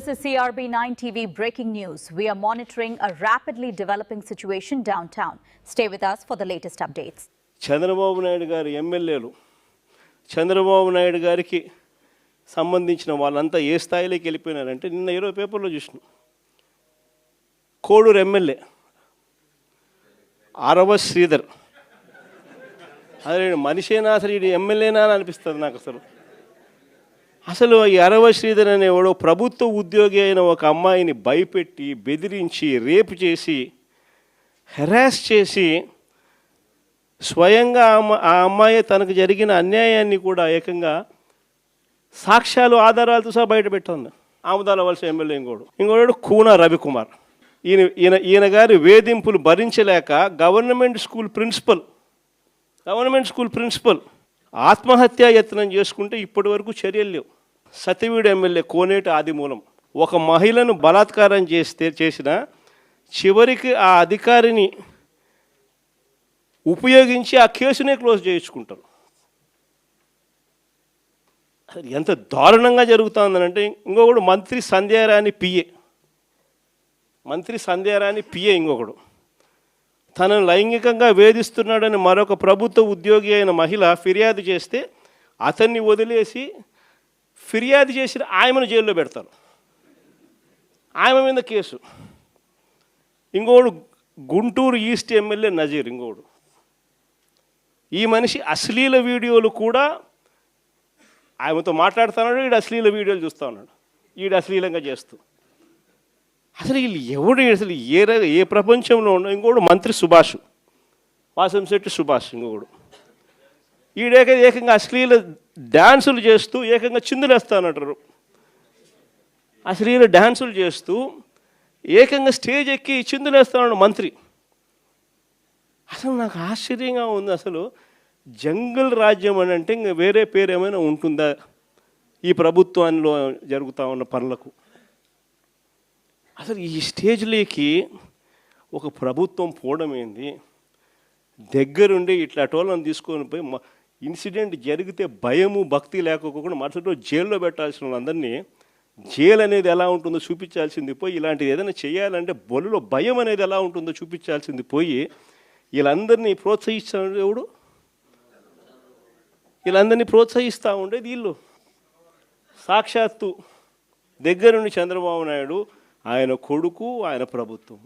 This is CRB9 TV breaking news. We are monitoring a rapidly developing situation downtown. Stay with us for the latest updates. Chandrababu Naidu గారి ఎమ్మెల్యేలు చంద్రబాబు నాయుడు గారికి సంబంధించిన వాళ్ళంతా ఏ స్థాయిలోకి వెళ్ళిపోయినారంటే నిన్న 20 పేపర్లో చూసిన కోడూరు ఎమ్మెల్యే ఆరవ శ్రీధర్ అదే మనిషేనా అసలు ఇది ఎమ్మెల్యేనా అని అనిపిస్తుంది నాకు. అసలు ఈ అరవ శ్రీధర్ అనేవాడు ప్రభుత్వ ఉద్యోగి అయిన ఒక అమ్మాయిని భయపెట్టి బెదిరించి రేపు చేసి హెరాస్ చేసి స్వయంగా ఆ అమ్మాయి తనకు జరిగిన అన్యాయాన్ని కూడా ఏకంగా సాక్ష్యాలు ఆధారాలతో సహా బయటపెట్టింది. ఆముదాల వలస ఎమ్మెల్యే ఇంకోడు కూన రవికుమార్. ఈయన గారి వేధింపులు భరించలేక గవర్నమెంట్ స్కూల్ ప్రిన్సిపల్ ఆత్మహత్యా యత్నం చేసుకుంటే ఇప్పటి వరకు చర్యలు లేవు. సతివీడు ఎమ్మెల్యే కోనేటి ఆదిమూలం ఒక మహిళను బలాత్కారం చేసిన చివరికి ఆ అధికారిని ఉపయోగించి ఆ కేసునే క్లోజ్ చేయించుకుంటారు. ఎంత దారుణంగా జరుగుతుందనంటే ఇంకొకడు మంత్రి సంధ్యారాణి పిఏ ఇంకొకడు తనను లైంగికంగా వేధిస్తున్నాడని మరొక ప్రభుత్వ ఉద్యోగి అయిన మహిళ ఫిర్యాదు చేస్తే అతన్ని వదిలేసి ఫిర్యాదు చేసిన ఆయమను జైల్లో పెడతారు. ఆయమ మీద కేసు. ఇంకోడు గుంటూరు ఈస్ట్ ఎమ్మెల్యే నజీర్ ఇంకోడు. ఈ మనిషి అశ్లీల వీడియోలు కూడా ఆయనతో మాట్లాడుతున్నాడు, ఈడు అశ్లీల వీడియోలు చూస్తూ ఉన్నాడు, ఈడు అశ్లీలంగా చేస్తూ. అసలు వీళ్ళు ఎవడు అసలు ఏ ప్రపంచంలో ఉన్న. ఇంకోడు మంత్రి సుభాష్ వాసంశెట్టి సుభాష్ ఇంకొకడు. ఏకంగా అశ్లీల డ్యాన్సులు చేస్తూ ఏకంగా చిందులేస్తానంటారు. అశ్లీల డ్యాన్సులు చేస్తూ ఏకంగా స్టేజ్ ఎక్కి చిందులేస్తాడు మంత్రి. అసలు నాకు ఆశ్చర్యంగా ఉంది. అసలు జంగల్ రాజ్యం అని అంటే ఇంకా వేరే పేరు ఏమైనా ఉంటుందా ఈ ప్రభుత్వంలో జరుగుతూ ఉన్న పనులకు? అసలు ఈ స్టేజ్లోకి ఒక ప్రభుత్వం పోవడం ఏంది? దగ్గరుండి ఇట్లా టోళ్ళని తీసుకొని పోయి ఇన్సిడెంట్ జరిగితే భయము భక్తి లేకపోకుండా మరుసటి రోజు జైల్లో పెట్టాల్సిన వాళ్ళందరినీ జైలు అనేది ఎలా ఉంటుందో చూపించాల్సింది పోయి, ఇలాంటిది ఏదైనా చేయాలంటే బొలులో భయం అనేది ఎలా ఉంటుందో చూపించాల్సింది పోయి వీళ్ళందరినీ ప్రోత్సహిస్తాడు ఎవడు? వీళ్ళందరినీ ప్రోత్సహిస్తూ ఉండేది వీళ్ళు. సాక్షాత్తు దగ్గరుండి చంద్రబాబు నాయుడు, ఆయన కొడుకు, ఆయన ప్రభుత్వం.